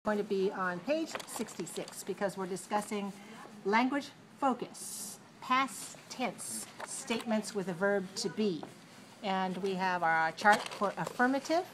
Going to be on page 66 because we're discussing language focus, past tense statements with a verb to be. And we have our chart for affirmative,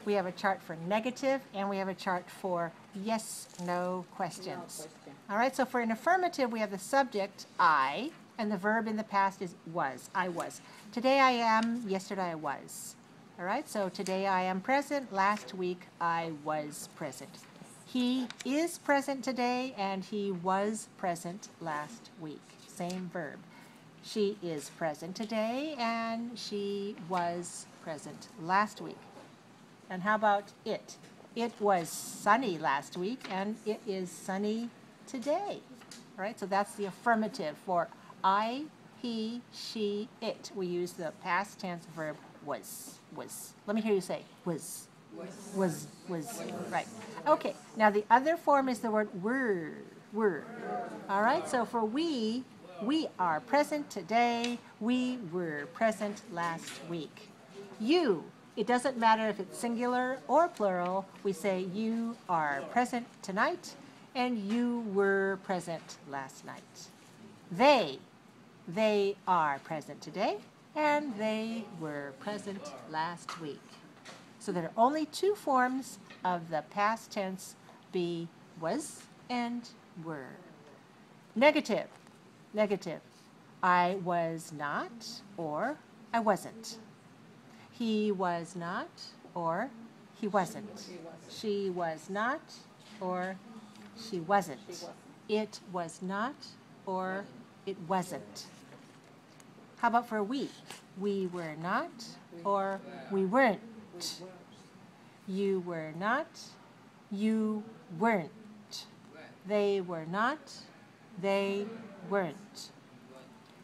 we have a chart for negative, and we have a chart for yes/no questions. All right, so for an affirmative, we have the subject, I, and the verb in the past is was, I was. Today I am, yesterday I was. All right, so today I am present, last week I was present. He is present today, and he was present last week. Same verb. She is present today, and she was present last week. And how about it? It was sunny last week, and it is sunny today. All right, so that's the affirmative for I, he, she, it. We use the past tense verb was. Let me hear you say was. Was, right. Okay, now the other form is the word were. All right, so for we are present today, we were present last week. You, it doesn't matter if it's singular or plural, we say you are present tonight, and you were present last night. They are present today, and they were present last week. So there are only two forms of the past tense, be, was, and were. Negative. I was not, or I wasn't. He was not, or he wasn't. She was not, or she wasn't. It was not, or it wasn't. How about for we? We were not, or we weren't. You were not, you weren't. They were not, they weren't.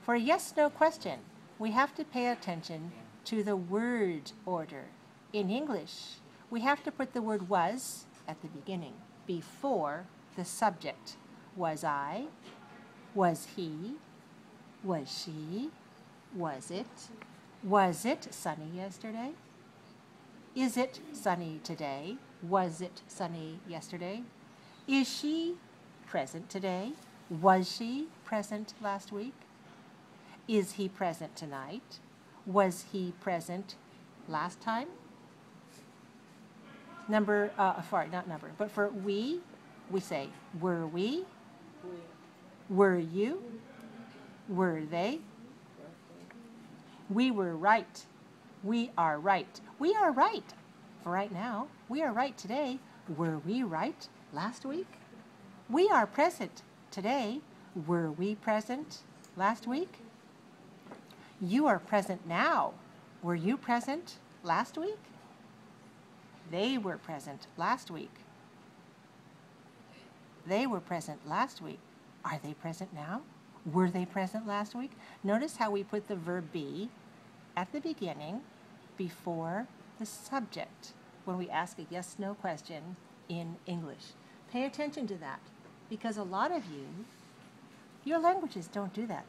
For a yes/no question, we have to pay attention to the word order. In English, we have to put the word was at the beginning, before the subject. Was I? Was he? Was she? Was it? Was it sunny yesterday? Is it sunny today? Was it sunny yesterday? Is she present today? Was she present last week? Is he present tonight? Was he present last time? But for we say, were we? Were you? Were they? We were right. We are right. We are right for right now. We are right today. Were we right last week? We are present today. Were we present last week? You are present now. Were you present last week? They were present last week. They were present last week. Are they present now? Were they present last week? Notice how we put the verb be at the beginning before the subject when we ask a yes/no question in English. Pay attention to that, because a lot of you, your languages don't do that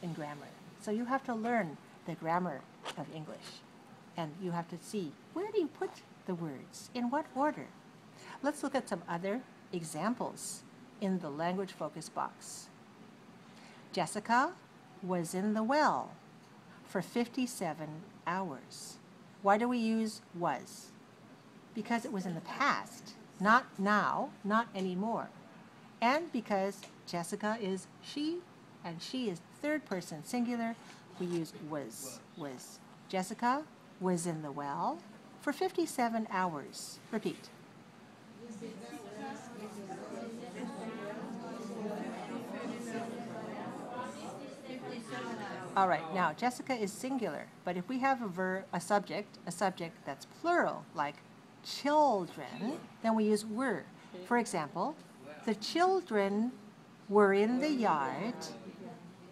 in grammar. So you have to learn the grammar of English, and you have to see, where do you put the words? In what order? Let's look at some other examples in the language focus box. Jessica was in the well for 57 hours. Why do we use was? Because it was in the past, not now, not anymore. And because Jessica is she, and she is third person singular, we use was. Jessica was in the well for 57 hours. Repeat. All right, now Jessica is singular, but if we have a subject that's plural, like children, then we use were. For example, the children were in the yard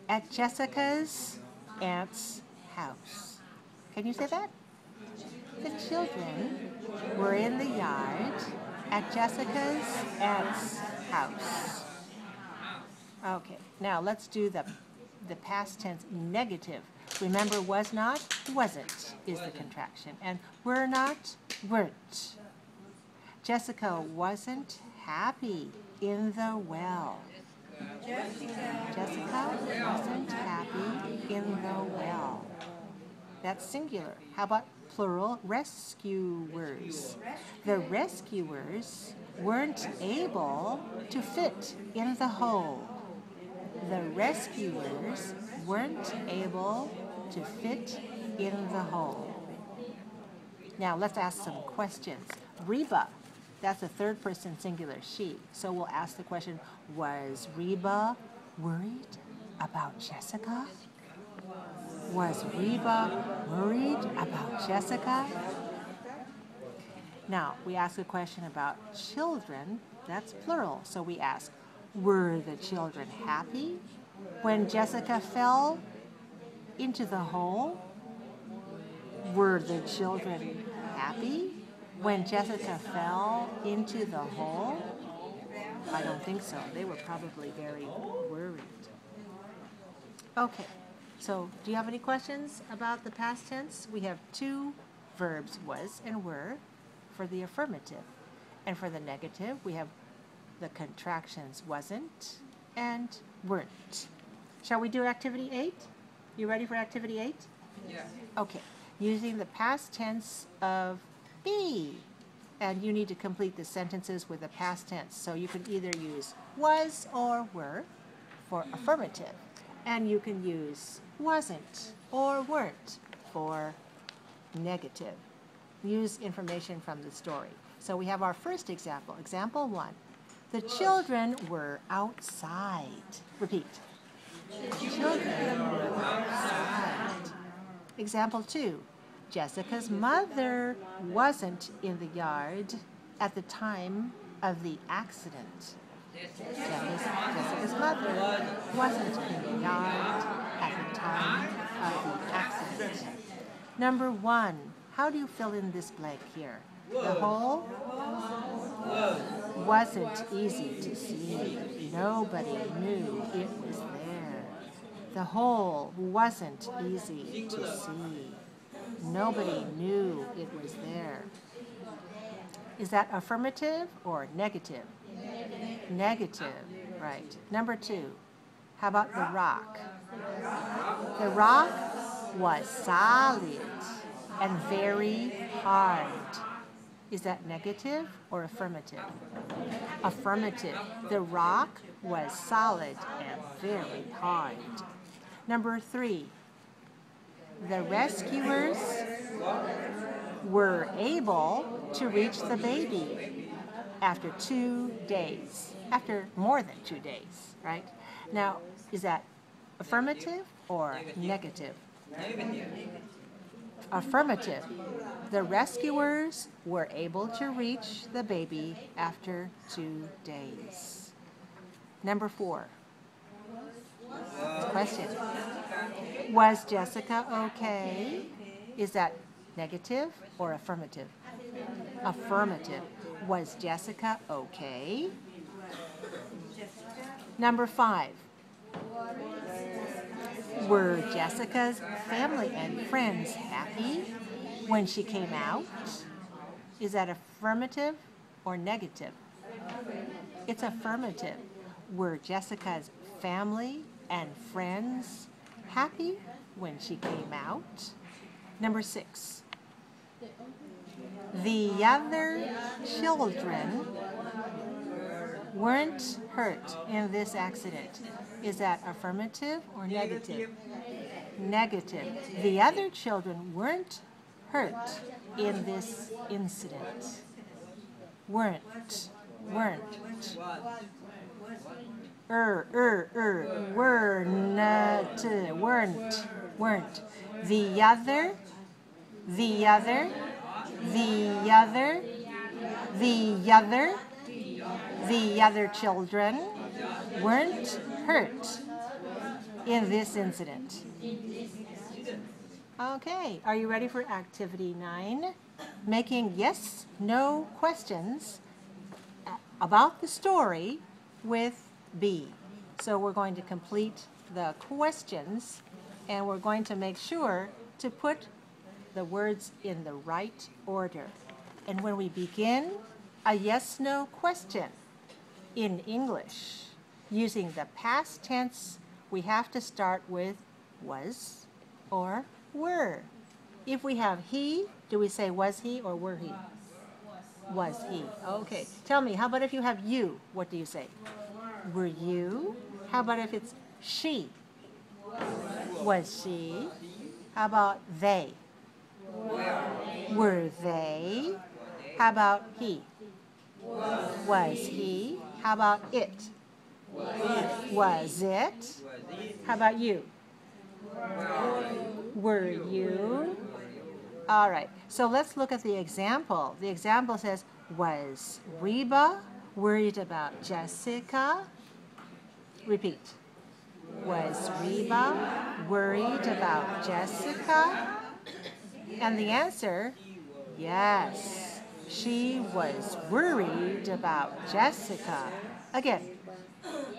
at Jessica's aunt's house. Can you say that? The children were in the yard at Jessica's aunt's house. Okay, now let's do the past tense negative. Remember, was not, wasn't is the contraction, and were not, weren't. Jessica wasn't happy in the well. Jessica wasn't happy in the well. That's singular. How about plural? Rescuers. The rescuers weren't able to fit in the hole. The rescuers weren't able to fit in the hole. Now let's ask some questions. Reba, that's a third person singular, she. So we'll ask the question, was Reba worried about Jessica? Was Reba worried about Jessica? Now we ask a question about children, that's plural. So we ask, were the children happy when Jessica fell into the hole? Were the children happy when Jessica fell into the hole? I don't think so. They were probably very worried. Okay, so do you have any questions about the past tense? We have two verbs, was and were, for the affirmative. And for the negative, we have the contractions wasn't and weren't. Shall we do activity 8? You ready for activity 8? Yeah. Okay. Using the past tense of be. And you need to complete the sentences with the past tense. So you can either use was or were for affirmative. And you can use wasn't or weren't for negative. Use information from the story. So we have our first example. Example 1. The children were outside. Repeat. The children were outside. Example 2. Jessica's mother wasn't in the yard at the time of the accident. Jessica's mother wasn't in the yard at the time of the accident. Number 1. How do you fill in this blank here? The hole wasn't easy to see. Nobody knew it was there. The hole wasn't easy to see. Nobody knew it was there. Is that affirmative or negative? Negative, right. Number 2, how about the rock? The rock was solid and very hard. Is that negative or affirmative? Affirmative. The rock was solid and very hard. Number 3, the rescuers were able to reach the baby after 2 days. After more than 2 days, right? Now, is that affirmative or negative? Affirmative. The rescuers were able to reach the baby after 2 days. Number 4. Question. Was Jessica okay? Is that negative or affirmative? Affirmative. Was Jessica okay? Number 5. Were Jessica's family and friends happy when she came out? Is that affirmative or negative? It's affirmative. Were Jessica's family and friends happy when she came out? Number 6. The other children weren't hurt in this accident. Is that affirmative or negative? Negative. The other children weren't hurt in this incident. Weren't. Weren't. Were not. Weren't. The other. The other children weren't hurt in this incident. Okay, are you ready for activity 9? Making yes, no questions about the story with be. So we're going to complete the questions and we're going to make sure to put the words in the right order. And when we begin a yes, no question, in English, using the past tense, we have to start with was or were. If we have he, do we say was he or were he? Was he. Okay. Tell me, how about if you have you? What do you say? Were you? How about if it's she? Was she? How about they? Were they? How about he? Was he? How about it? Was it? How about you? Were you? All right, so let's look at the example. The example says, was Reba worried about Jessica? Repeat. Was Reba worried about Jessica? And the answer, yes. She was worried about Jessica. Again.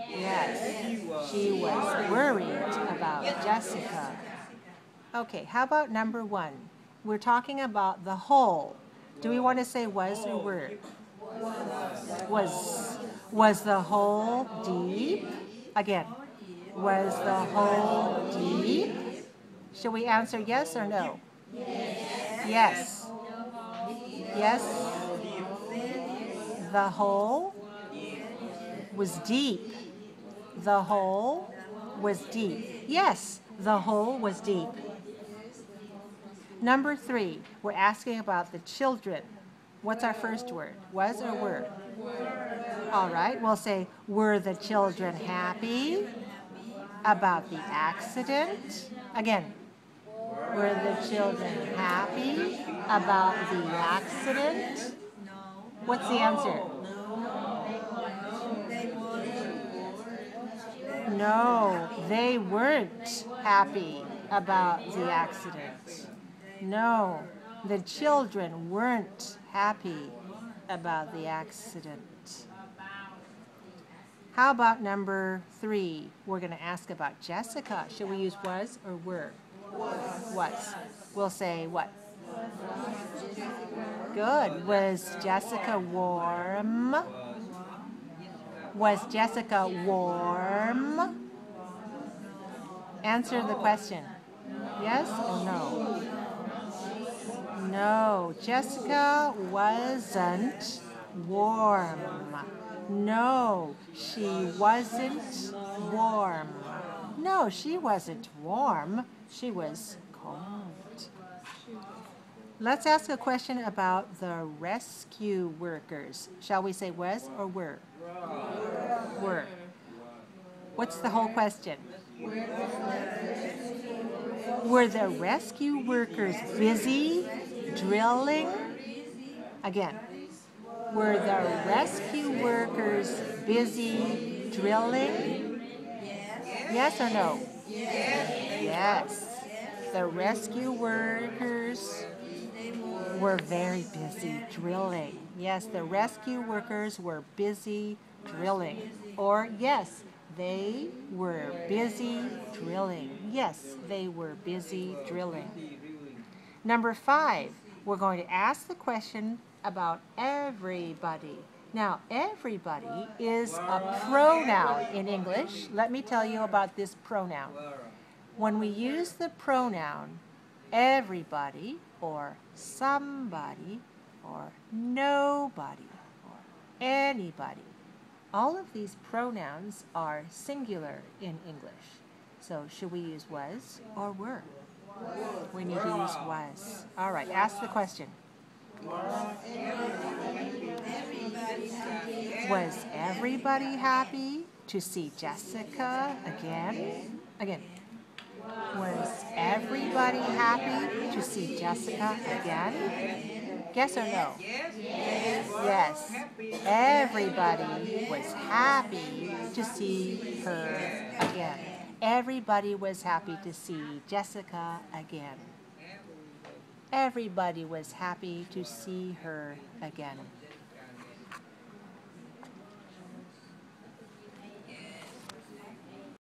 Yes, she was worried about Jessica. Okay, how about number 1? We're talking about the whole. Do we want to say was or were? Was the whole deep? Again, was the whole deep? Should we answer yes or no? Yes. Yes. The hole was deep. The hole was deep. Yes, the hole was deep. Number 3, we're asking about the children. What's our first word? Was or were? All right, we'll say, were the children happy about the accident? Again, were the children happy about the accident? What's the answer? No, they weren't happy about the accident. No, the children weren't happy about the accident. How about number 3? We're going to ask about Jessica. Should we use was or were? Was. We'll say what? Good. Was Jessica warm? Was Jessica warm? Answer the question. Yes or no? No, Jessica wasn't warm. No, she wasn't warm. No, she wasn't warm. She was cold. Let's ask a question about the rescue workers. Shall we say was or were? Were. What's the whole question? Were the rescue workers busy drilling? Again, were the rescue workers busy drilling? Yes or no? Yes. The rescue workers were very busy drilling. Yes, the rescue workers were busy drilling. Or yes, they were busy drilling. Yes, they were busy drilling. Number 5, we're going to ask the question about everybody. Now, everybody is a pronoun in English. Let me tell you about this pronoun. When we use the pronoun everybody or somebody or nobody or anybody, all of these pronouns are singular in English. So should we use was or were? We need to use was. All right, ask the question. Was everybody happy to see Jessica again? Again. Was everybody happy to see Jessica again? Yes or no? Yes. Everybody was happy to see her again. Everybody was happy to see Jessica again. Everybody was happy to see her again.